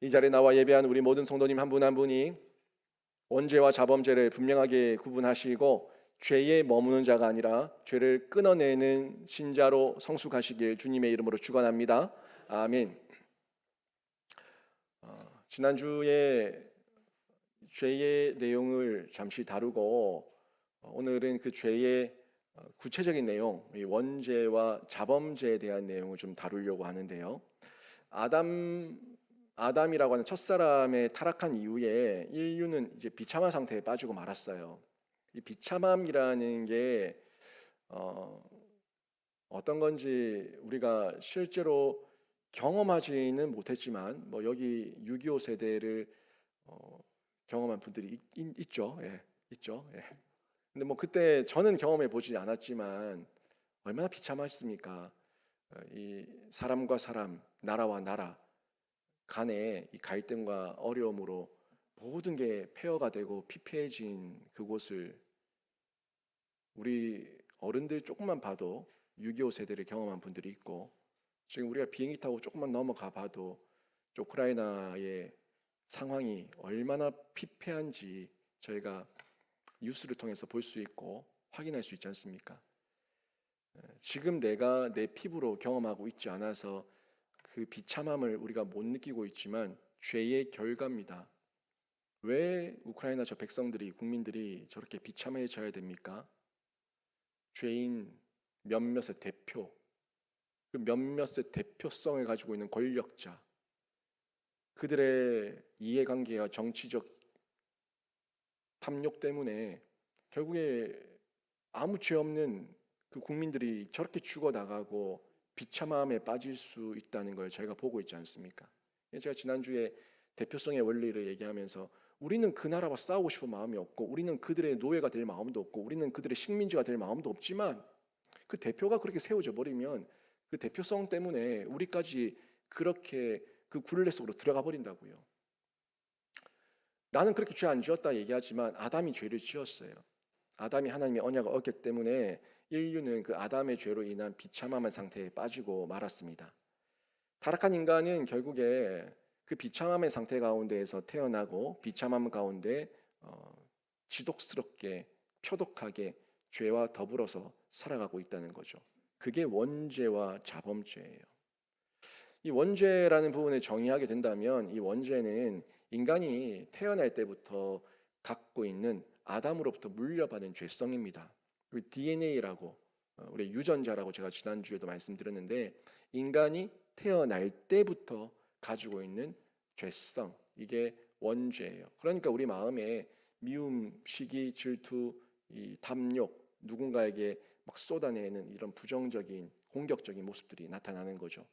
이 자리에 나와 예배한 우리 모든 성도님 한 분 한 분이 원죄와 자범죄를 분명하게 구분하시고 죄에 머무는 자가 아니라 죄를 끊어내는 신자로 성숙하시길 주님의 이름으로 축원합니다. 아멘. 지난주에 죄의 내용을 잠시 다루고 오늘은 그 죄의 구체적인 내용, 원죄와 자범죄에 대한 내용을 좀 다루려고 하는데요. 아담이라고 하는 첫사람의 타락한 이후에 인류는 이제 비참한 상태에 빠지고 말았어요. 이 비참함이라는 게 어떤 건지 우리가 실제로 경험하지는 못했지만 여기 6.25 세대를 경험한 분들이 있죠. 예, 있죠. 예. 근데 그때 저는 경험해 보지 않았지만 얼마나 비참했습니까? 이 사람과 사람, 나라와 나라 간의 이 갈등과 어려움으로 모든 게 폐허가 되고 피폐해진 그곳을 우리 어른들 조금만 봐도 6.25 세대를 경험한 분들이 있고, 지금 우리가 비행기 타고 조금만 넘어가 봐도 우크라이나의 상황이 얼마나 피폐한지 저희가 뉴스를 통해서 볼 수 있고 확인할 수 있지 않습니까? 지금 내가 내 피부로 경험하고 있지 않아서 그 비참함을 우리가 못 느끼고 있지만 죄의 결과입니다. 왜 우크라이나 저 백성들이, 국민들이 저렇게 비참해져야 됩니까? 죄인 몇몇의 대표, 그 몇몇의 대표성을 가지고 있는 권력자, 그들의 이해관계가 정치적 탐욕 때문에 결국에 아무 죄 없는 그 국민들이 저렇게 죽어나가고 비참함에 빠질 수 있다는 걸 저희가 보고 있지 않습니까? 제가 지난주에 대표성의 원리를 얘기하면서 우리는 그 나라와 싸우고 싶은 마음이 없고, 우리는 그들의 노예가 될 마음도 없고, 우리는 그들의 식민지가 될 마음도 없지만 그 대표가 그렇게 세워져 버리면 그 대표성 때문에 우리까지 그렇게 그 굴레 속으로 들어가 버린다고요. 나는 그렇게 죄 안 지었다 얘기하지만 아담이 죄를 지었어요. 아담이 하나님의 언약을 어겼기 때문에 인류는 그 아담의 죄로 인한 비참함한 상태에 빠지고 말았습니다. 타락한 인간은 결국에 그 비참함의 상태 가운데에서 태어나고 비참함 가운데 지독스럽게 표독하게 죄와 더불어서 살아가고 있다는 거죠. 그게 원죄와 자범죄예요. 이 원죄라는 부분을 정의하게 된다면 이 원죄는 인간이 태어날 때부터 갖고 있는 아담으로부터 물려받은 죄성입니다. DNA라고 우리 유전자라고 제가 지난주에도 말씀드렸는데, 인간이 태어날 때부터 가지고 있는 죄성, 이게 원죄예요. 그러니까 우리 마음에 미움, 시기, 질투, 이 탐욕, 누군가에게 막 쏟아내는 이런 부정적인 공격적인 모습들이 나타나는 거죠.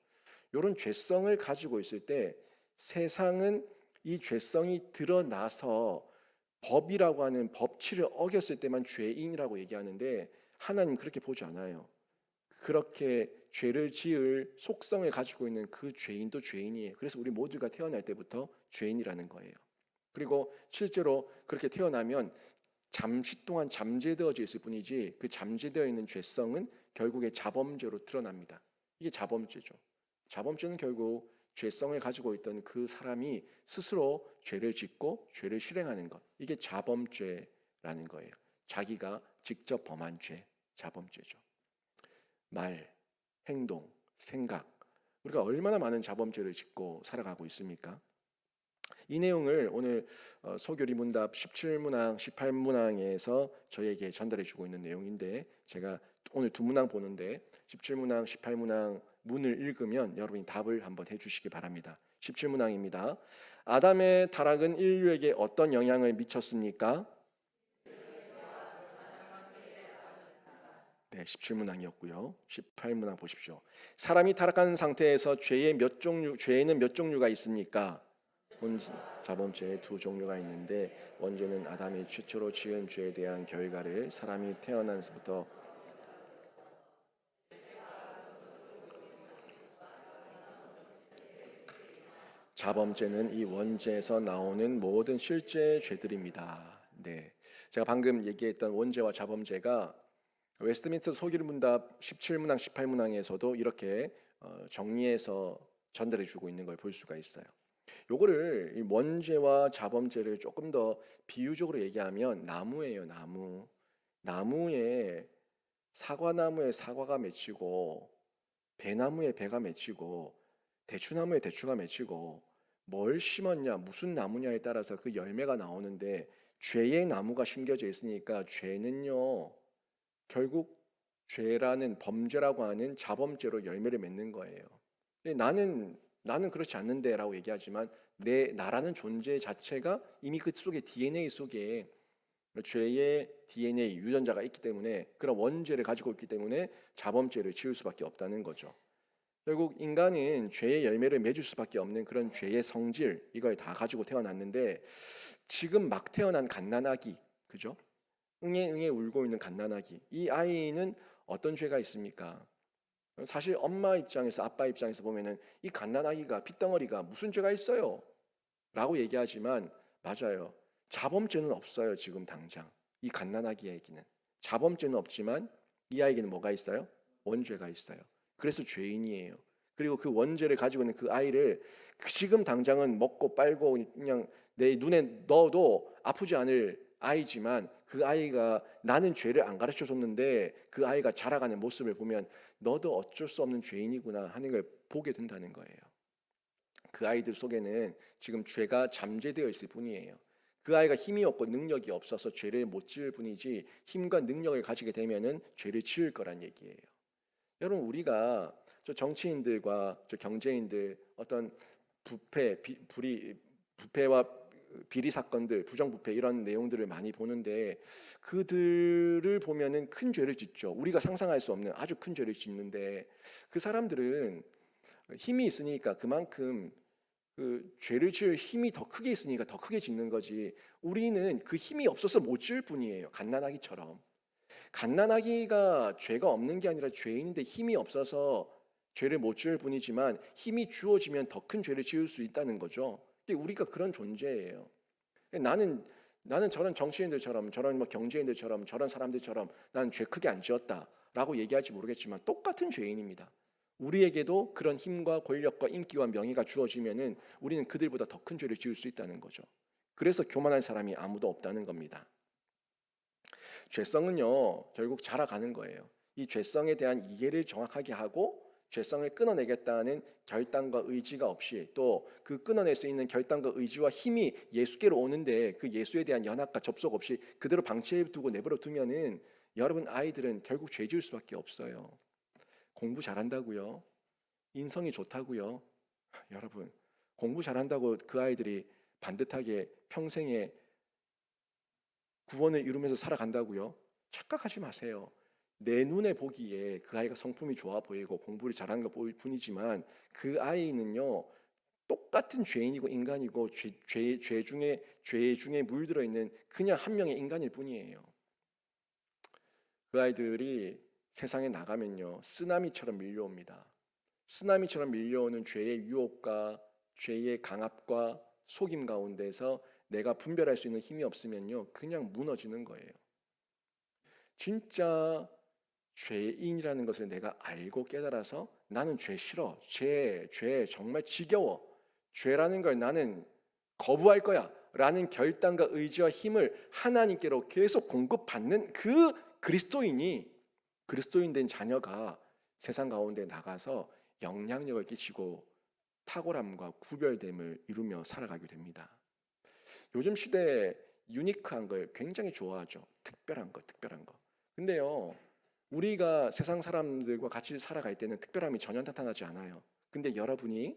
이런 죄성을 가지고 있을 때 세상은 이 죄성이 드러나서 법이라고 하는 법치를 어겼을 때만 죄인이라고 얘기하는데, 하나님 그렇게 보지 않아요. 그렇게 죄를 지을 속성을 가지고 있는 그 죄인도 죄인이에요. 그래서 우리 모두가 태어날 때부터 죄인이라는 거예요. 그리고 실제로 그렇게 태어나면 잠시 동안 잠재되어져 있을 뿐이지 그 잠재되어 있는 죄성은 결국에 자범죄로 드러납니다. 이게 자범죄죠. 자범죄는 결국 죄성을 가지고 있던 그 사람이 스스로 죄를 짓고 죄를 실행하는 것, 이게 자범죄라는 거예요. 자기가 직접 범한 죄, 자범죄죠. 말, 행동, 생각, 우리가 얼마나 많은 자범죄를 짓고 살아가고 있습니까? 이 내용을 오늘 소교리 문답 17문항, 18문항에서 저에게 전달해 주고 있는 내용인데, 제가 오늘 두 문항 보는데 17문항, 18문항 문을 읽으면 여러분이 답을 한번 해주시기 바랍니다. 17문항입니다. 아담의 타락은 인류에게 어떤 영향을 미쳤습니까? 네, 17문항이었고요. 18문항 보십시오. 사람이 타락한 상태에서 죄에는 몇 종류가 있습니까? 자범죄의 두 종류가 있는데, 원죄는 아담이 최초로 지은 죄에 대한 결과를 사람이 태어나서부터 자범죄는 이 원죄에서 나오는 모든 실제 죄들입니다. 네, 제가 방금 얘기했던 원죄와 자범죄가 웨스트민스터 소기를 문답 17문항, 18문항에서도 이렇게 정리해서 전달해 주고 있는 걸 볼 수가 있어요. 요거를 이 원죄와 자범죄를 조금 더 비유적으로 얘기하면 나무예요, 나무. 나무에 사과나무에 사과가 맺히고 배나무에 배가 맺히고 대추나무에 대추가 맺히고 뭘 심었냐, 무슨 나무냐에 따라서 그 열매가 나오는데 죄의 나무가 심겨져 있으니까 죄는요, 결국 죄라는 범죄라고 하는 자범죄로 열매를 맺는 거예요. 근데 나는 그렇지 않는데라고 얘기하지만 나라는 존재 자체가 이미 그 속에 DNA 속에 죄의 DNA 유전자가 있기 때문에 그런 원죄를 가지고 있기 때문에 자범죄를 지을 수밖에 없다는 거죠. 결국 인간은 죄의 열매를 맺을 수밖에 없는 그런 죄의 성질 이걸 다 가지고 태어났는데 지금 막 태어난 갓난아기, 그죠? 응애응애 울고 있는 갓난아기, 이 아이는 어떤 죄가 있습니까? 사실 엄마 입장에서 아빠 입장에서 보면은 이 갓난아기가 핏덩어리가 무슨 죄가 있어요? 라고 얘기하지만 맞아요. 자범죄는 없어요. 지금 당장 이 갓난아기에게는 자범죄는 없지만 이 아이에게는 뭐가 있어요? 원죄가 있어요. 그래서 죄인이에요. 그리고 그 원죄를 가지고 있는 그 아이를 지금 당장은 먹고 빨고 그냥 내 눈에 넣어도 아프지 않을 아이지만 그 아이가 나는 죄를 안 가르쳐 줬는데 그 아이가 자라가는 모습을 보면 너도 어쩔 수 없는 죄인이구나 하는 걸 보게 된다는 거예요. 그 아이들 속에는 지금 죄가 잠재되어 있을 뿐이에요. 그 아이가 힘이 없고 능력이 없어서 죄를 못 지을 뿐이지 힘과 능력을 가지게 되면은 죄를 지을 거란 얘기예요. 여러분 우리가 저 정치인들과 저 경제인들 어떤 부패와 비리 사건들, 부정부패 이런 내용들을 많이 보는데 그들을 보면은 큰 죄를 짓죠. 우리가 상상할 수 없는 아주 큰 죄를 짓는데 그 사람들은 힘이 있으니까 그만큼 그 죄를 지을 힘이 더 크게 있으니까 더 크게 짓는 거지. 우리는 그 힘이 없어서 못 지을 뿐이에요. 갓난아기처럼. 갓난아기가 죄가 없는 게 아니라 죄인인데 힘이 없어서 죄를 못 지을 뿐이지만 힘이 주어지면 더 큰 죄를 지을 수 있다는 거죠. 근데 우리가 그런 존재예요. 나는 저런 정치인들처럼 저런 뭐 경제인들처럼 저런 사람들처럼 난 죄 크게 안 지었다라고 얘기할지 모르겠지만 똑같은 죄인입니다. 우리에게도 그런 힘과 권력과 인기와 명예가 주어지면은 우리는 그들보다 더 큰 죄를 지을 수 있다는 거죠. 그래서 교만한 사람이 아무도 없다는 겁니다. 죄성은요, 결국 자라가는 거예요. 이 죄성에 대한 이해를 정확하게 하고 죄성을 끊어내겠다는 결단과 의지가 없이 또 그 끊어낼 수 있는 결단과 의지와 힘이 예수께로 오는데 그 예수에 대한 연합과 접속 없이 그대로 방치해 두고 내버려 두면은 여러분 아이들은 결국 죄 지을 수밖에 없어요. 공부 잘한다고요? 인성이 좋다고요? 여러분 공부 잘한다고 그 아이들이 반듯하게 평생에 구원을 이루면서 살아간다고요? 착각하지 마세요. 내 눈에 보기에 그 아이가 성품이 좋아 보이고 공부를 잘하는 것 뿐이지만 그 아이는요 똑같은 죄인이고 인간이고 죄 중에 물들어 있는 그냥 한 명의 인간일 뿐이에요. 그 아이들이 세상에 나가면요 쓰나미처럼 밀려옵니다. 쓰나미처럼 밀려오는 죄의 유혹과 죄의 강압과 속임 가운데서 내가 분별할 수 있는 힘이 없으면요 그냥 무너지는 거예요. 진짜 죄인이라는 것을 내가 알고 깨달아서 나는 죄 싫어. 죄 정말 지겨워. 죄라는 걸 나는 거부할 거야. 라는 결단과 의지와 힘을 하나님께로 계속 공급받는 그 그리스도인 된 자녀가 세상 가운데 나가서 영향력을 끼치고 탁월함과 구별됨을 이루며 살아가게 됩니다. 요즘 시대에 유니크한 걸 굉장히 좋아하죠. 특별한 거. 근데요, 우리가 세상 사람들과 같이 살아갈 때는 특별함이 전혀 나타나지 않아요. 근데 여러분이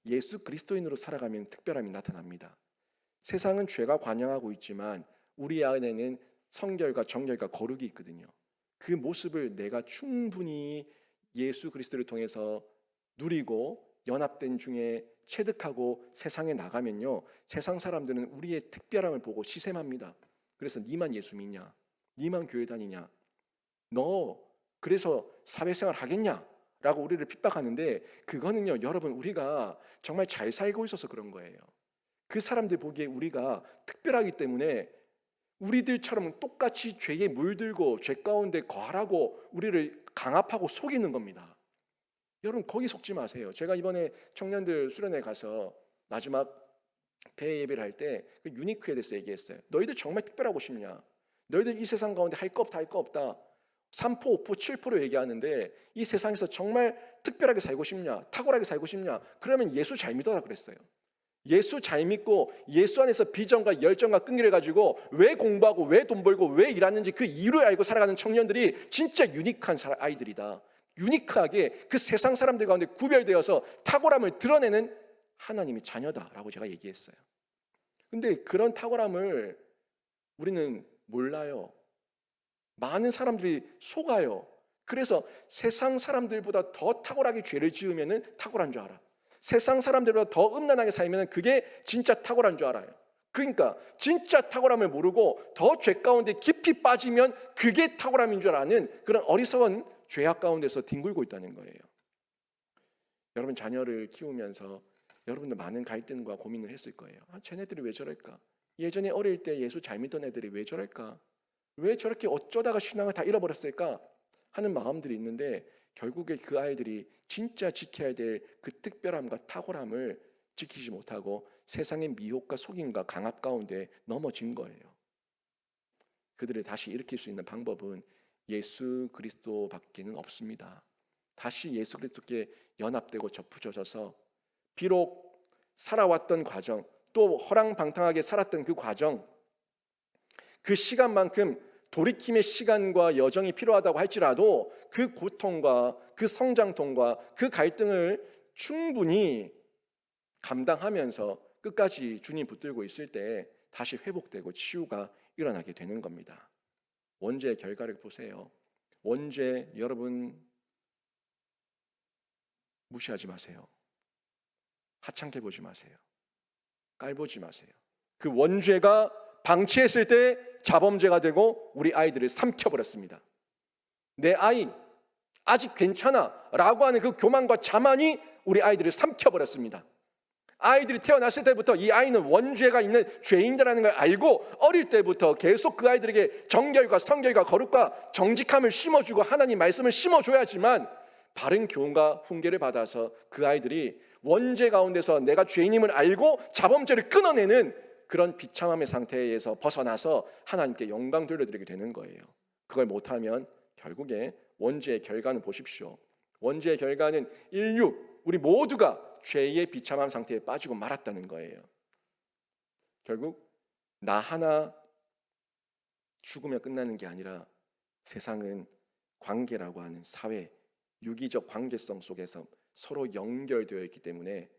예수 그리스도인으로 살아가면 특별함이 나타납니다. 세상은 죄가 관영하고 있지만 우리 안에는 성결과 정결과 거룩이 있거든요. 그 모습을 내가 충분히 예수 그리스도를 통해서 누리고 연합된 중에 체득하고 세상에 나가면요. 세상 사람들은 우리의 특별함을 보고 시샘합니다. 그래서 니만 예수 믿냐? 니만 교회 다니냐? 너 그래서 사회생활 하겠냐? 라고 우리를 핍박하는데 그거는요. 여러분 우리가 정말 잘 살고 있어서 그런 거예요. 그 사람들 보기에 우리가 특별하기 때문에 우리들처럼 똑같이 죄에 물들고 죄 가운데 거하라고 우리를 강압하고 속이는 겁니다. 여러분 거기 속지 마세요. 제가 이번에 청년들 수련회 가서 마지막 배 예배를 할 때 그 유니크에 대해서 얘기했어요. 너희들 정말 특별하고 싶냐? 너희들 이 세상 가운데 할 거 없다 할 거 없다. 3포, 5포, 7포로 얘기하는데 이 세상에서 정말 특별하게 살고 싶냐? 탁월하게 살고 싶냐? 그러면 예수 잘 믿어라 그랬어요. 예수 잘 믿고 예수 안에서 비전과 열정과 끈기를 가지고 왜 공부하고 왜 돈 벌고 왜 일하는지 그 이유를 알고 살아가는 청년들이 진짜 유니크한 아이들이다. 유니크하게 그 세상 사람들 가운데 구별되어서 탁월함을 드러내는 하나님의 자녀다라고 제가 얘기했어요. 근데 그런 탁월함을 우리는 몰라요. 많은 사람들이 속아요. 그래서 세상 사람들보다 더 탁월하게 죄를 지으면 탁월한 줄 알아. 세상 사람들보다 더 음란하게 살면 그게 진짜 탁월한 줄 알아요. 그러니까 진짜 탁월함을 모르고 더 죄 가운데 깊이 빠지면 그게 탁월함인 줄 아는 그런 어리석은 죄악 가운데서 뒹굴고 있다는 거예요. 여러분 자녀를 키우면서 여러분도 많은 갈등과 고민을 했을 거예요. 쟤네들이 왜 저럴까? 예전에 어릴 때 예수 잘 믿던 애들이 왜 저럴까? 왜 저렇게 어쩌다가 신앙을 다 잃어버렸을까? 하는 마음들이 있는데 결국에 그 아이들이 진짜 지켜야 될 그 특별함과 탁월함을 지키지 못하고 세상의 미혹과 속임과 강압 가운데 넘어진 거예요. 그들을 다시 일으킬 수 있는 방법은 예수 그리스도밖에는 없습니다. 다시 예수 그리스도께 연합되고 접붙여져서 비록 살아왔던 과정, 또 허랑방탕하게 살았던 그 과정, 그 시간만큼 돌이킴의 시간과 여정이 필요하다고 할지라도 그 고통과 그 성장통과 그 갈등을 충분히 감당하면서 끝까지 주님 붙들고 있을 때 다시 회복되고 치유가 일어나게 되는 겁니다. 원죄의 결과를 보세요. 원죄 여러분 무시하지 마세요. 하찮게 보지 마세요. 깔보지 마세요. 그 원죄가 방치했을 때 자범죄가 되고 우리 아이들을 삼켜버렸습니다. 내 아이 아직 괜찮아 라고 하는 그 교만과 자만이 우리 아이들을 삼켜버렸습니다. 아이들이 태어났을 때부터 이 아이는 원죄가 있는 죄인이라는 걸 알고 어릴 때부터 계속 그 아이들에게 정결과 성결과 거룩과 정직함을 심어주고 하나님 말씀을 심어줘야지만 바른 교훈과 훈계를 받아서 그 아이들이 원죄 가운데서 내가 죄인임을 알고 자범죄를 끊어내는 그런 비참함의 상태에서 벗어나서 하나님께 영광 돌려드리게 되는 거예요. 그걸 못하면 결국에 원죄의 결과는 보십시오. 원죄의 결과는 인류, 우리 모두가 죄의 비참함 상태에 빠지고 말았다는 거예요. 결국 나 하나 죽으면 끝나는 게 아니라 세상은 관계라고 하는 사회, 유기적 관계성 속에서 서로 연결되어 있기 때문에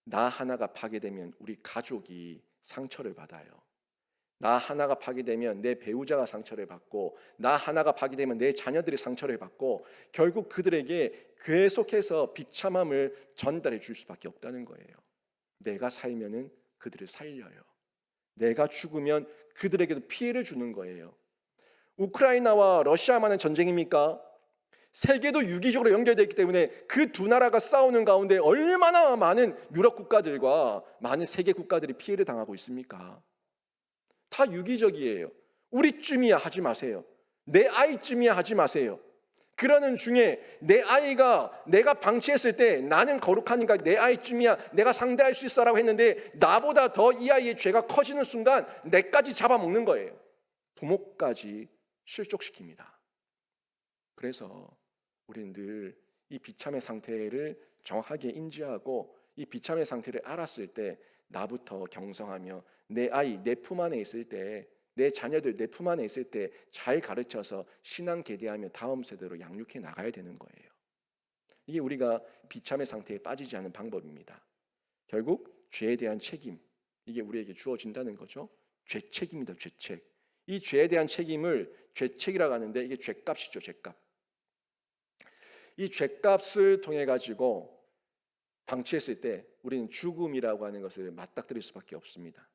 나 하나가 파괴되면 우리 가족이 상처를 받아요. 나 하나가 파괴되면 내 배우자가 상처를 받고 나 하나가 파괴되면 내 자녀들이 상처를 받고 결국 그들에게 계속해서 비참함을 전달해 줄 수밖에 없다는 거예요. 내가 살면은 그들을 살려요. 내가 죽으면 그들에게도 피해를 주는 거예요. 우크라이나와 러시아만의 전쟁입니까? 세계도 유기적으로 연결되어 있기 때문에 그 두 나라가 싸우는 가운데 얼마나 많은 유럽 국가들과 많은 세계 국가들이 피해를 당하고 있습니까? 다 유기적이에요. 우리쯤이야 하지 마세요. 내 아이쯤이야 하지 마세요. 그러는 중에 내 아이가 내가 방치했을 때 나는 거룩하니까 내 아이쯤이야 내가 상대할 수 있어라고 했는데 나보다 더 이 아이의 죄가 커지는 순간 내까지 잡아먹는 거예요. 부모까지 실족시킵니다. 그래서 우리는 늘 이 비참의 상태를 정확하게 인지하고 이 비참의 상태를 알았을 때 나부터 경성하며 내 아이 내 품 안에 있을 때 내 자녀들 내 품 안에 있을 때 잘 가르쳐서 신앙 계대하며 다음 세대로 양육해 나가야 되는 거예요. 이게 우리가 비참의 상태에 빠지지 않은 방법입니다. 결국 죄에 대한 책임 이게 우리에게 주어진다는 거죠. 죄책입니다. 죄책. 이 죄에 대한 책임을 죄책이라고 하는데 이게 죄값이죠. 죄값. 이 죄값을 통해 가지고 방치했을 때 우리는 죽음이라고 하는 것을 맞닥뜨릴 수밖에 없습니다.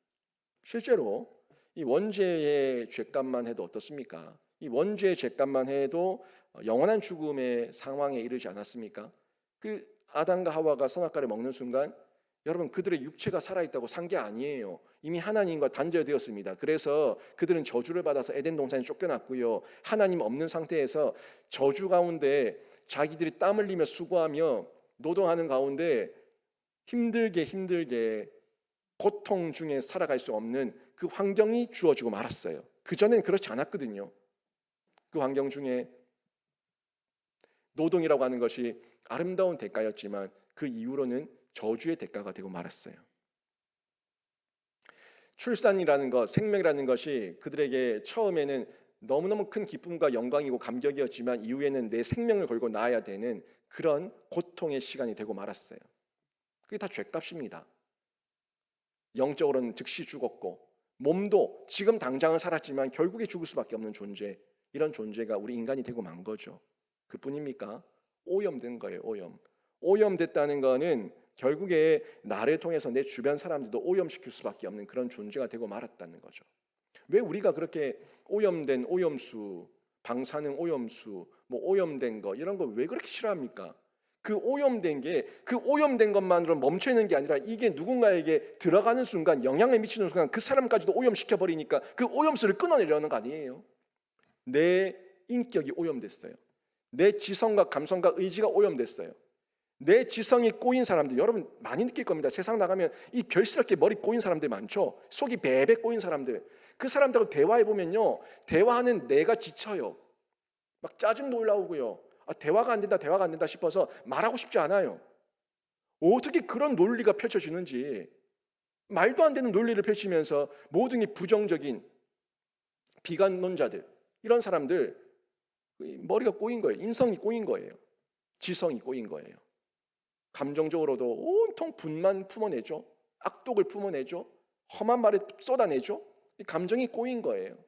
실제로 이 원죄의 죄값만 해도 어떻습니까? 이 원죄의 죄값만 해도 영원한 죽음의 상황에 이르지 않았습니까? 그 아담과 하와가 선악과를 먹는 순간 여러분 그들의 육체가 살아있다고 산 게 아니에요. 이미 하나님과 단절되었습니다. 그래서 그들은 저주를 받아서 에덴 동산에 쫓겨났고요. 하나님 없는 상태에서 저주 가운데 자기들이 땀 흘리며 수고하며 노동하는 가운데 힘들게 고통 중에 살아갈 수 없는 그 환경이 주어지고 말았어요. 그전에는 그렇지 않았거든요. 그 환경 중에 노동이라고 하는 것이 아름다운 대가였지만 그 이후로는 저주의 대가가 되고 말았어요. 출산이라는 것, 생명이라는 것이 그들에게 처음에는 너무너무 큰 기쁨과 영광이고 감격이었지만 이후에는 내 생명을 걸고 나아야 되는 그런 고통의 시간이 되고 말았어요. 그게 다 죗값입니다. 영적으로는 즉시 죽었고 몸도 지금 당장은 살았지만 결국에 죽을 수밖에 없는 존재, 이런 존재가 우리 인간이 되고 만 거죠. 그뿐입니까? 오염된 거예요. 오염됐다는 거는 결국에 나를 통해서 내 주변 사람들도 오염시킬 수밖에 없는 그런 존재가 되고 말았다는 거죠. 왜 우리가 그렇게 오염된 오염수, 방사능 오염수, 뭐 오염된 거 이런 거 왜 그렇게 싫어합니까? 그 오염된 것만으로 멈춰 있는 게 아니라 이게 누군가에게 들어가는 순간, 영향을 미치는 순간 그 사람까지도 오염시켜 버리니까 그 오염수를 끊어내려는 거 아니에요? 내 인격이 오염됐어요. 내 지성과 감성과 의지가 오염됐어요. 내 지성이 꼬인 사람들, 여러분 많이 느낄 겁니다. 세상 나가면 이 별스럽게 머리 꼬인 사람들 많죠. 속이 베베 꼬인 사람들. 그 사람들하고 대화해 보면요, 대화하는 내가 지쳐요. 막 짜증도 올라오고요. 대화가 안 된다 싶어서 말하고 싶지 않아요. 어떻게 그런 논리가 펼쳐지는지, 말도 안 되는 논리를 펼치면서 모든 게 부정적인 비관론자들, 이런 사람들 머리가 꼬인 거예요. 인성이 꼬인 거예요. 지성이 꼬인 거예요. 감정적으로도 온통 분만 품어내죠. 악독을 품어내죠. 험한 말을 쏟아내죠. 감정이 꼬인 거예요.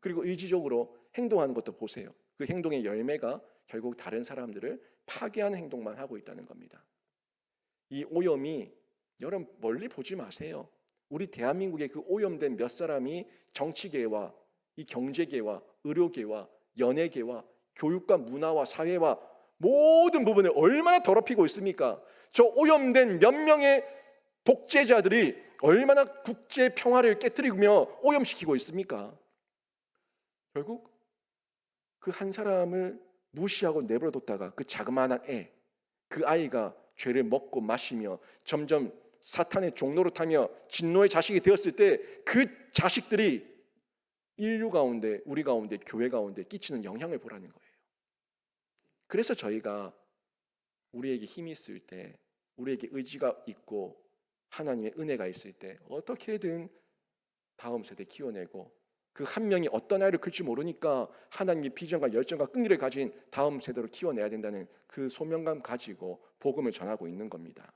그리고 의지적으로 행동하는 것도 보세요. 그 행동의 열매가 결국 다른 사람들을 파괴하는 행동만 하고 있다는 겁니다. 이 오염이, 여러분 멀리 보지 마세요. 우리 대한민국의 그 오염된 몇 사람이 정치계와 이 경제계와 의료계와 연예계와 교육과 문화와 사회와 모든 부분을 얼마나 더럽히고 있습니까? 저 오염된 몇 명의 독재자들이 얼마나 국제 평화를 깨뜨리며 오염시키고 있습니까? 결국 그 한 사람을 무시하고 내버려뒀다가 그 자그마한 그 아이가 죄를 먹고 마시며 점점 사탄의 종로로 타며 진노의 자식이 되었을 때 그 자식들이 인류 가운데, 우리 가운데, 교회 가운데 끼치는 영향을 보라는 거예요. 그래서 저희가 우리에게 힘이 있을 때, 우리에게 의지가 있고 하나님의 은혜가 있을 때 어떻게든 다음 세대 키워내고, 그 한 명이 어떤 아이를 클지 모르니까 하나님의 비전과 열정과 끈기를 가진 다음 세대로 키워내야 된다는 그 소명감 가지고 복음을 전하고 있는 겁니다.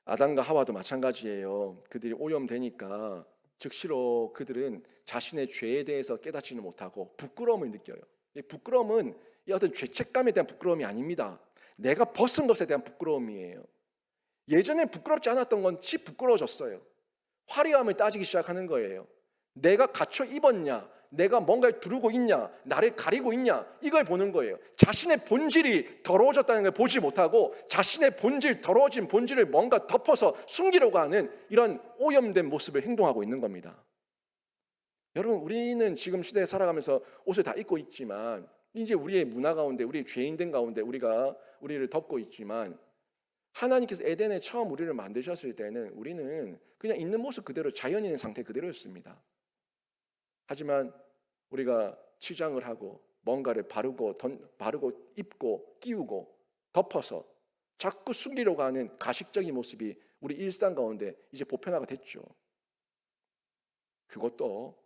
아담과 하와도 마찬가지예요. 그들이 오염되니까 즉시로 그들은 자신의 죄에 대해서 깨닫지는 못하고 부끄러움을 느껴요. 이 부끄러움은 이 어떤 죄책감에 대한 부끄러움이 아닙니다. 내가 벗은 것에 대한 부끄러움이에요. 예전에 부끄럽지 않았던 건지 부끄러워졌어요. 화려함을 따지기 시작하는 거예요. 내가 갖춰 입었냐, 내가 뭔가를 두르고 있냐, 나를 가리고 있냐, 이걸 보는 거예요. 자신의 본질이 더러워졌다는 걸 보지 못하고 자신의 더러워진 본질을 뭔가 덮어서 숨기려고 하는 이런 오염된 모습을 행동하고 있는 겁니다. 여러분, 우리는 지금 시대에 살아가면서 옷을 다 입고 있지만, 이제 우리의 문화 가운데, 우리의 죄인된 가운데 우리를 덮고 있지만, 하나님께서 에덴에 처음 우리를 만드셨을 때는 우리는 그냥 있는 모습 그대로, 자연인의 상태 그대로였습니다. 하지만 우리가 치장을 하고 뭔가를 바르고 입고 끼우고 덮어서 자꾸 숨기려고 하는 가식적인 모습이 우리 일상 가운데 이제 보편화가 됐죠. 그것도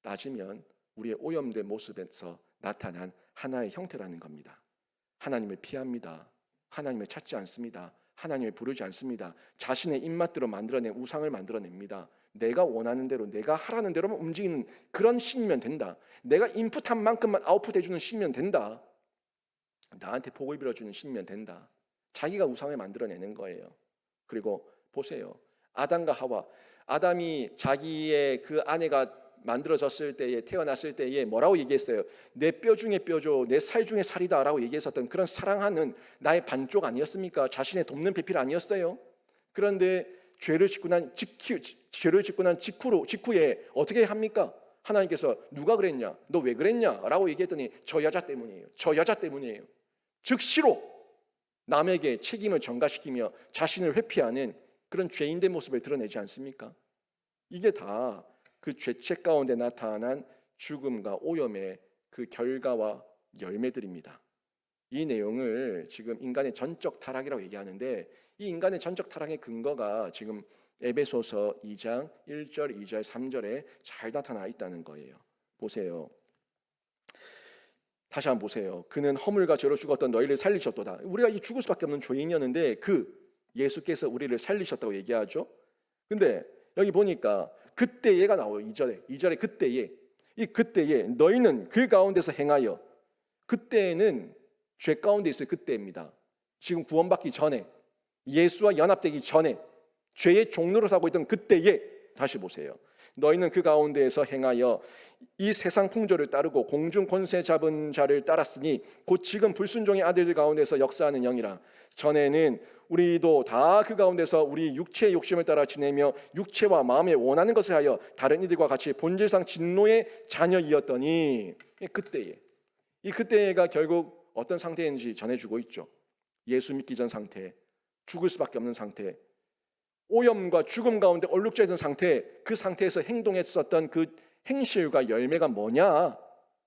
따지면 우리의 오염된 모습에서 나타난 하나의 형태라는 겁니다. 하나님을 피합니다. 하나님을 찾지 않습니다. 하나님을 부르지 않습니다. 자신의 입맛대로 만들어낸 우상을 만들어냅니다. 내가 원하는 대로, 내가 하라는 대로만 움직이는 그런 신이면 된다. 내가 인풋한 만큼만 아웃풋해주는 신이면 된다. 나한테 복을 빌어주는 신이면 된다. 자기가 우상을 만들어내는 거예요. 그리고 보세요. 아담과 하와, 아담이 자기의 그 아내가 만들어졌을 때에, 태어났을 때에 뭐라고 얘기했어요? 내 뼈 중에 뼈죠, 내 살 중에 살이다 라고 얘기했었던 그런 사랑하는 나의 반쪽 아니었습니까? 자신의 돕는 배필 아니었어요? 그런데 죄를 짓고 난 직후에 어떻게 합니까? 하나님께서 누가 그랬냐? 너 왜 그랬냐? 라고 얘기했더니 저 여자 때문이에요. 저 여자 때문이에요. 즉시로 남에게 책임을 전가시키며 자신을 회피하는 그런 죄인된 모습을 드러내지 않습니까? 이게 다 그 죄책 가운데 나타난 죽음과 오염의 그 결과와 열매들입니다. 이 내용을 지금 인간의 전적 타락이라고 얘기하는데, 이 인간의 전적 타락의 근거가 지금 에베소서 2장 1절, 2절, 3절에 잘 나타나 있다는 거예요. 보세요. 다시 한번 보세요. 그는 허물과 죄로 죽었던 너희를 살리셨도다. 우리가 이 죽을 수밖에 없는 죄인이었는데 예수께서 우리를 살리셨다고 얘기하죠. 근데 여기 보니까 그때예가 나와요. 2절에 그때예. 이 그때에 너희는 그 가운데서 행하여, 그때는 죄 가운데 있을 그때입니다. 지금 구원받기 전에, 예수와 연합되기 전에 죄의 종로로 살고 있던 그때에, 다시 보세요. 너희는 그 가운데에서 행하여 이 세상 풍조를 따르고 공중 권세 잡은 자를 따랐으니 곧 지금 불순종의 아들 가운데서 역사하는 영이라. 전에는 우리도 다 그 가운데서 우리 육체의 욕심을 따라 지내며 육체와 마음에 원하는 것을 하여 다른 이들과 같이 본질상 진노의 자녀이었더니, 이 그때가 결국 어떤 상태인지 전해주고 있죠. 예수 믿기 전 상태, 죽을 수밖에 없는 상태, 오염과 죽음 가운데 얼룩져 있는 상태, 그 상태에서 행동했었던 그 행실과 열매가 뭐냐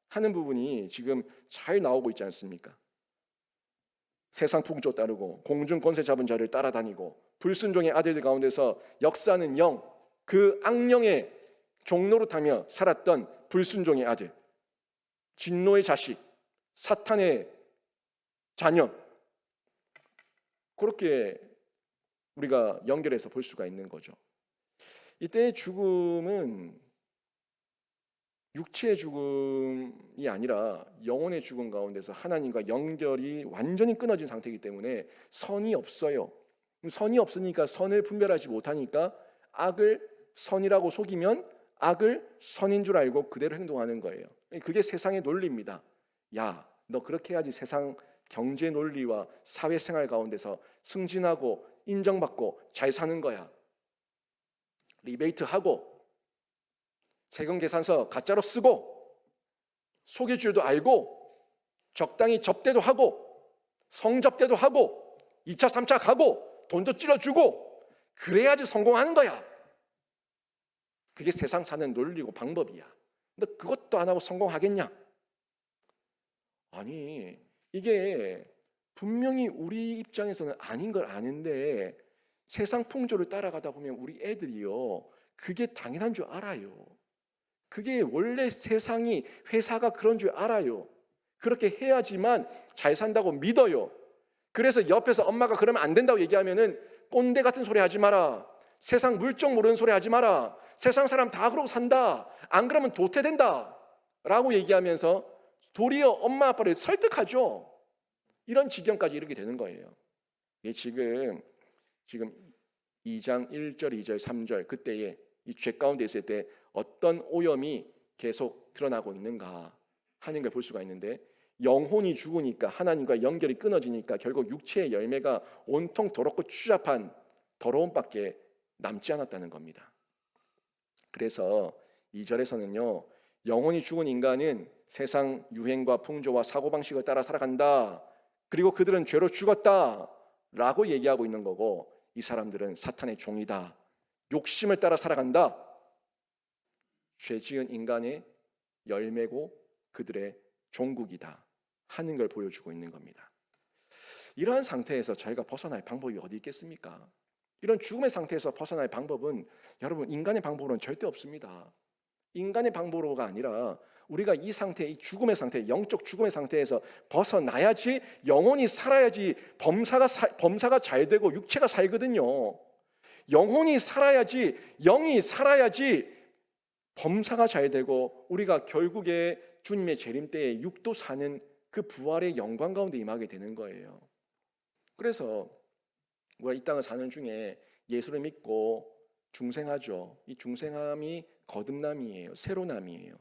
하는 부분이 지금 잘 나오고 있지 않습니까? 세상 풍조 따르고 공중 권세 잡은 자를 따라다니고 불순종의 아들 가운데서 역사하는 영, 그 악령의 종노릇하며 살았던 불순종의 아들, 진노의 자식, 사탄의 자녀, 그렇게 우리가 연결해서 볼 수가 있는 거죠. 이때의 죽음은 육체의 죽음이 아니라 영혼의 죽음 가운데서 하나님과 연결이 완전히 끊어진 상태이기 때문에 선이 없어요. 선이 없으니까 선을 분별하지 못하니까 악을 선이라고 속이면 악을 선인 줄 알고 그대로 행동하는 거예요. 그게 세상의 논리입니다. 야, 너 그렇게 해야지 세상 경제 논리와 사회생활 가운데서 승진하고 인정받고 잘 사는 거야. 리베이트하고 세금 계산서 가짜로 쓰고 속일 줄도 알고 적당히 접대도 하고 성접대도 하고 2차 3차 가고 돈도 찔러주고 그래야지 성공하는 거야. 그게 세상 사는 논리고 방법이야. 근데 그것도 안 하고 성공하겠냐? 아니, 이게 분명히 우리 입장에서는 아닌 걸 아는데 세상 풍조를 따라가다 보면 우리 애들이요, 그게 당연한 줄 알아요. 그게 원래 세상이, 회사가 그런 줄 알아요. 그렇게 해야지만 잘 산다고 믿어요. 그래서 옆에서 엄마가 그러면 안 된다고 얘기하면은 꼰대 같은 소리 하지 마라, 세상 물정 모르는 소리 하지 마라, 세상 사람 다 그러고 산다, 안 그러면 도태된다 라고 얘기하면서 도리어 엄마 아빠를 설득하죠. 이런 지경까지 이르게 되는 거예요. 지금 2장 1절, 2절, 3절 그때에 이 죄 가운데 있을 때 어떤 오염이 계속 드러나고 있는가 하는 걸 볼 수가 있는데, 영혼이 죽으니까 하나님과 연결이 끊어지니까 결국 육체의 열매가 온통 더럽고 추잡한 더러움밖에 남지 않았다는 겁니다. 그래서 2절에서는요, 영혼이 죽은 인간은 세상 유행과 풍조와 사고방식을 따라 살아간다, 그리고 그들은 죄로 죽었다 라고 얘기하고 있는 거고, 이 사람들은 사탄의 종이다, 욕심을 따라 살아간다, 죄 지은 인간의 열매고 그들의 종국이다 하는 걸 보여주고 있는 겁니다. 이러한 상태에서 저희가 벗어날 방법이 어디 있겠습니까? 이런 죽음의 상태에서 벗어날 방법은 여러분, 인간의 방법으로는 절대 없습니다. 인간의 방법으로가 아니라 우리가 이 상태, 이 죽음의 상태, 영적 죽음의 상태에서 벗어나야지, 영혼이 살아야지 범사가 잘 되고 육체가 살거든요. 영혼이 살아야지, 영이 살아야지 범사가 잘 되고 우리가 결국에 주님의 재림 때에 육도 사는 그 부활의 영광 가운데 임하게 되는 거예요. 그래서 우리가 이 땅을 사는 중에 예수를 믿고 중생하죠. 이 중생함이 거듭남이에요. 새로남이에요.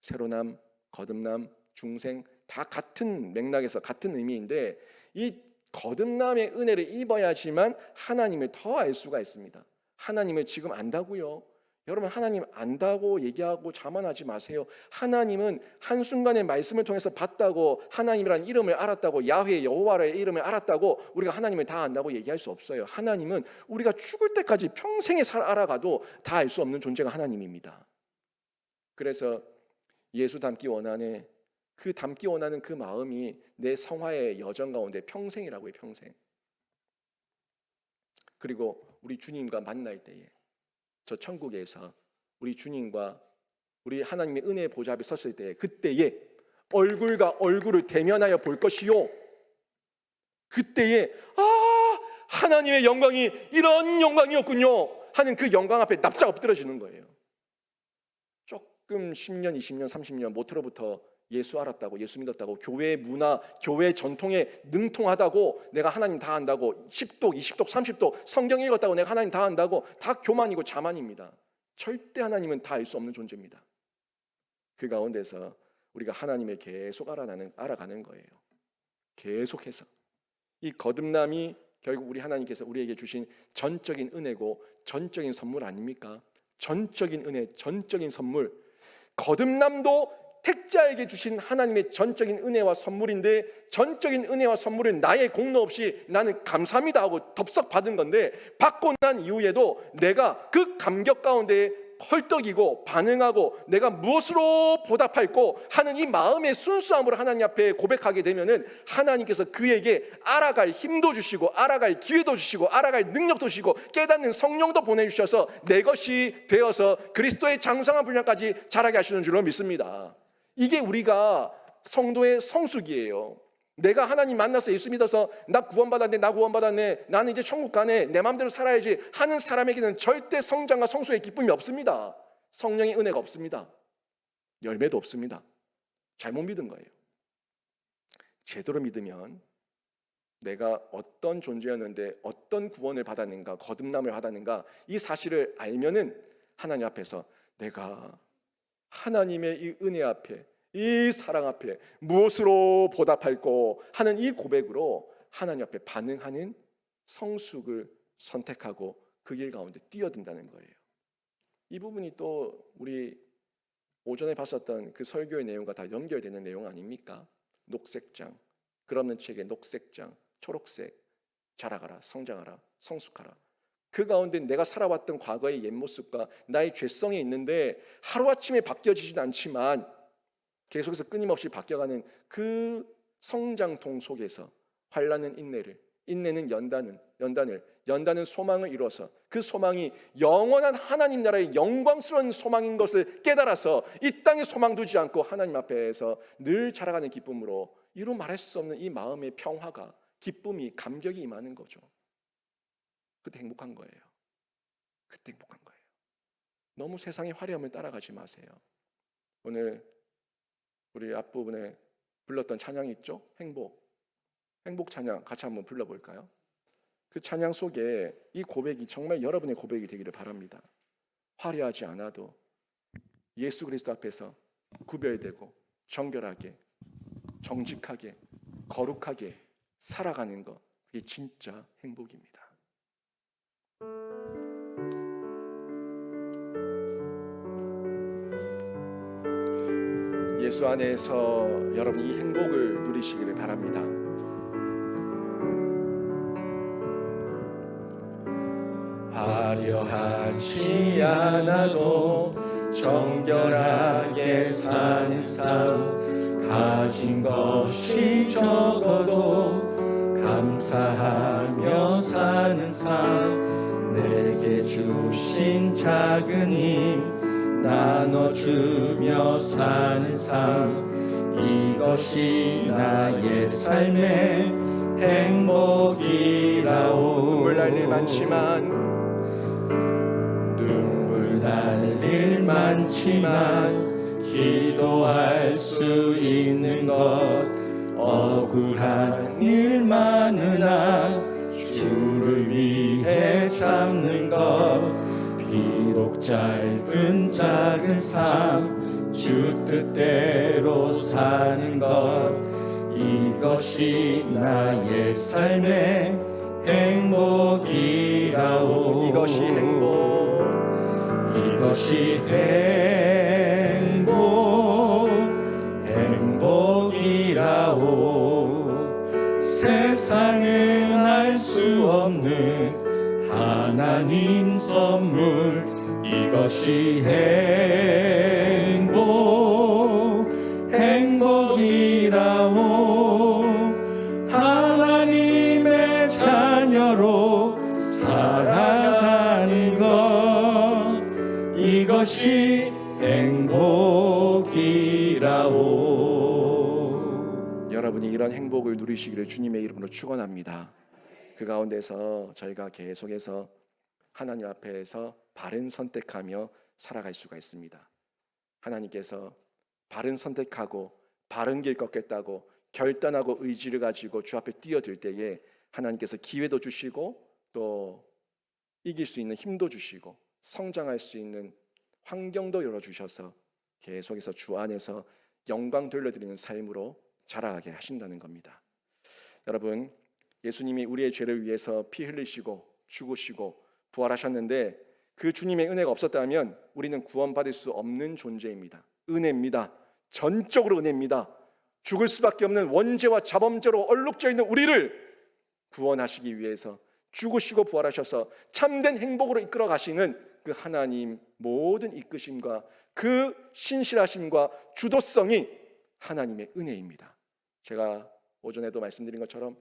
새로남, 거듭남, 중생 다 같은 맥락에서 같은 의미인데, 이 거듭남의 은혜를 입어야지만 하나님을 더 알 수가 있습니다. 하나님을 지금 안다고요? 여러분, 하나님 안다고 얘기하고 자만하지 마세요. 하나님은 한순간의 말씀을 통해서 봤다고, 하나님이라는 이름을 알았다고, 야훼 여호와의 이름을 알았다고 우리가 하나님을 다 안다고 얘기할 수 없어요. 하나님은 우리가 죽을 때까지 평생에 알아가도 다 알 수 없는 존재가 하나님입니다. 그래서 예수 닮기 원하는 그 마음이 내 성화의 여정 가운데 평생이라고 해요. 평생. 그리고 우리 주님과 만날 때에, 저 천국에서 우리 주님과 우리 하나님의 은혜의 보좌 앞에 섰을 때, 그때에 얼굴과 얼굴을 대면하여 볼 것이요, 그때에 하나님의 영광이 이런 영광이었군요 하는 그 영광 앞에 납작 엎드려지는 거예요. 조금 10년, 20년, 30년 모태로부터 예수 알았다고, 예수 믿었다고, 교회 문화, 교회 전통에 능통하다고, 내가 하나님 다 안다고, 10독, 20독, 30독 성경 읽었다고 내가 하나님 다 안다고, 다 교만이고 자만입니다. 절대 하나님은 다 알 수 없는 존재입니다. 그 가운데서 우리가 하나님을 계속 알아가는 거예요. 계속해서. 이 거듭남이 결국 우리 하나님께서 우리에게 주신 전적인 은혜고 전적인 선물 아닙니까? 전적인 은혜, 전적인 선물. 거듭남도 택자에게 주신 하나님의 전적인 은혜와 선물인데, 전적인 은혜와 선물은 나의 공로 없이 나는 감사합니다 하고 덥석 받은 건데, 받고 난 이후에도 내가 그 감격 가운데 헐떡이고 반응하고 내가 무엇으로 보답할고 하는 이 마음의 순수함으로 하나님 앞에 고백하게 되면은, 하나님께서 그에게 알아갈 힘도 주시고, 알아갈 기회도 주시고, 알아갈 능력도 주시고, 깨닫는 성령도 보내주셔서 내 것이 되어서 그리스도의 장성한 분량까지 자라게 하시는 줄로 믿습니다. 이게 우리가 성도의 성숙이에요. 내가 하나님 만나서 예수 믿어서 나 구원받았네, 나는 이제 천국 가네, 내 마음대로 살아야지 하는 사람에게는 절대 성장과 성숙의 기쁨이 없습니다. 성령의 은혜가 없습니다. 열매도 없습니다. 잘못 믿은 거예요. 제대로 믿으면 내가 어떤 존재였는데 어떤 구원을 받았는가, 거듭남을 받았는가, 이 사실을 알면은 하나님 앞에서 내가 하나님의 이 은혜 앞에, 이 사랑 앞에 무엇으로 보답할꼬 하는 이 고백으로 하나님 앞에 반응하는 성숙을 선택하고 그 길 가운데 뛰어든다는 거예요. 이 부분이 또 우리 오전에 봤었던 그 설교의 내용과 다 연결되는 내용 아닙니까? 녹색장, 끝없는 책의 녹색장, 초록색, 자라가라, 성장하라, 성숙하라. 그 가운데 내가 살아왔던 과거의 옛 모습과 나의 죄성이 있는데 하루아침에 바뀌어지진 않지만 계속해서 끊임없이 바뀌어가는 그 성장통 속에서 환난은 인내는 연단을 소망을 이루어서, 그 소망이 영원한 하나님 나라의 영광스러운 소망인 것을 깨달아서 이 땅에 소망 두지 않고 하나님 앞에서 늘 자라가는 기쁨으로 이루 말할 수 없는 이 마음의 평화가, 기쁨이, 감격이 임하는 거죠. 그때 행복한 거예요. 그때 행복한 거예요. 너무 세상의 화려함을 따라가지 마세요. 오늘 우리 앞부분에 불렀던 찬양이 있죠? 행복 찬양 같이 한번 불러볼까요? 그 찬양 속에 이 고백이 정말 여러분의 고백이 되기를 바랍니다. 화려하지 않아도 예수 그리스도 앞에서 구별되고 정결하게, 정직하게, 거룩하게 살아가는 것, 그게 진짜 행복입니다. 예수 안에서 여러분 이 행복을 누리시기를 바랍니다. 화려하지 않아도 정결하게 사는 삶, 가진 것이 적어도 감사하며 사는 삶, 내게 주신 작은 힘 나눠주며 사는 삶, 이것이 나의 삶의 행복이라오. 눈물 날 일 많지만, 눈물 날 일 많지만 기도할 수 있는 것, 억울한 일 많으나 주를 위해 참는 것, 비록 짧은 작은 삶 주 뜻대로 사는 것, 이것이 나의 삶의 행복이라오. 이것이 행복. 이것이 행복이라오. 세상은 알 수 없는 하나님 선물, 이것이 행복이라오. 하나님의 자녀로 살아가는 것, 이것이 행복이라오. 여러분이 이런 행복을 누리시기를 주님의 이름으로 축원합니다. 그 가운데서 저희가 계속해서 하나님 앞에서 바른 선택하며 살아갈 수가 있습니다. 하나님께서 바른 선택하고 바른 길 걷겠다고 결단하고 의지를 가지고 주 앞에 뛰어들 때에 하나님께서 기회도 주시고 또 이길 수 있는 힘도 주시고 성장할 수 있는 환경도 열어주셔서 계속해서 주 안에서 영광 돌려드리는 삶으로 자라가게 하신다는 겁니다. 여러분, 예수님이 우리의 죄를 위해서 피 흘리시고 죽으시고 부활하셨는데 그 주님의 은혜가 없었다면 우리는 구원받을 수 없는 존재입니다. 은혜입니다. 전적으로 은혜입니다. 죽을 수밖에 없는 원죄와 자범죄로 얼룩져 있는 우리를 구원하시기 위해서 죽으시고 부활하셔서 참된 행복으로 이끌어 가시는 그 하나님 모든 이끄심과 그 신실하심과 주도성이 하나님의 은혜입니다. 제가 오전에도 말씀드린 것처럼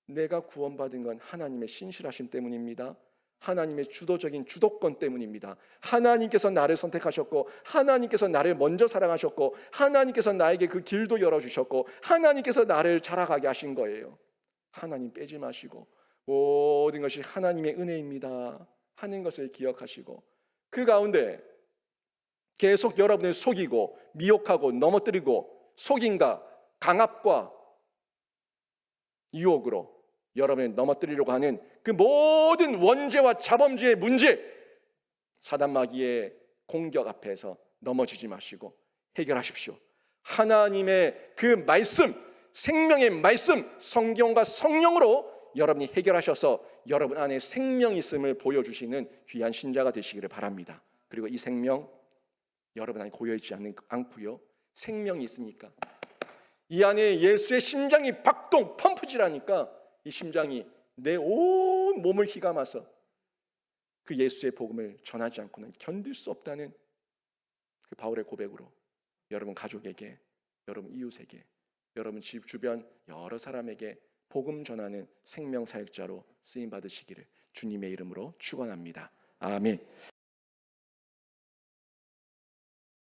내가 구원받은 건 하나님의 신실하심 때문입니다. 하나님의 주도적인 주도권 때문입니다. 하나님께서 나를 선택하셨고 하나님께서 나를 먼저 사랑하셨고 하나님께서 나에게 그 길도 열어주셨고 하나님께서 나를 자라가게 하신 거예요. 하나님 빼지 마시고 모든 것이 하나님의 은혜입니다 하는 것을 기억하시고 그 가운데 계속 여러분을 속이고 미혹하고 넘어뜨리고 속임과 강압과 유혹으로 여러분을 넘어뜨리려고 하는 그 모든 원죄와 자범죄의 문제, 사단 마귀의 공격 앞에서 넘어지지 마시고 해결하십시오. 하나님의 그 말씀, 생명의 말씀, 성경과 성령으로 여러분이 해결하셔서 여러분 안에 생명이 있음을 보여주시는 귀한 신자가 되시기를 바랍니다. 그리고 이 생명 여러분 안에 고여있지 않고요, 생명이 있으니까 이 안에 예수의 심장이 박동 펌프질하니까 이 심장이 내 온 몸을 휘감아서 그 예수의 복음을 전하지 않고는 견딜 수 없다는 그 바울의 고백으로 여러분 가족에게, 여러분 이웃에게, 여러분 집 주변 여러 사람에게 복음 전하는 생명 사역자로 쓰임 받으시기를 주님의 이름으로 축원합니다. 아멘.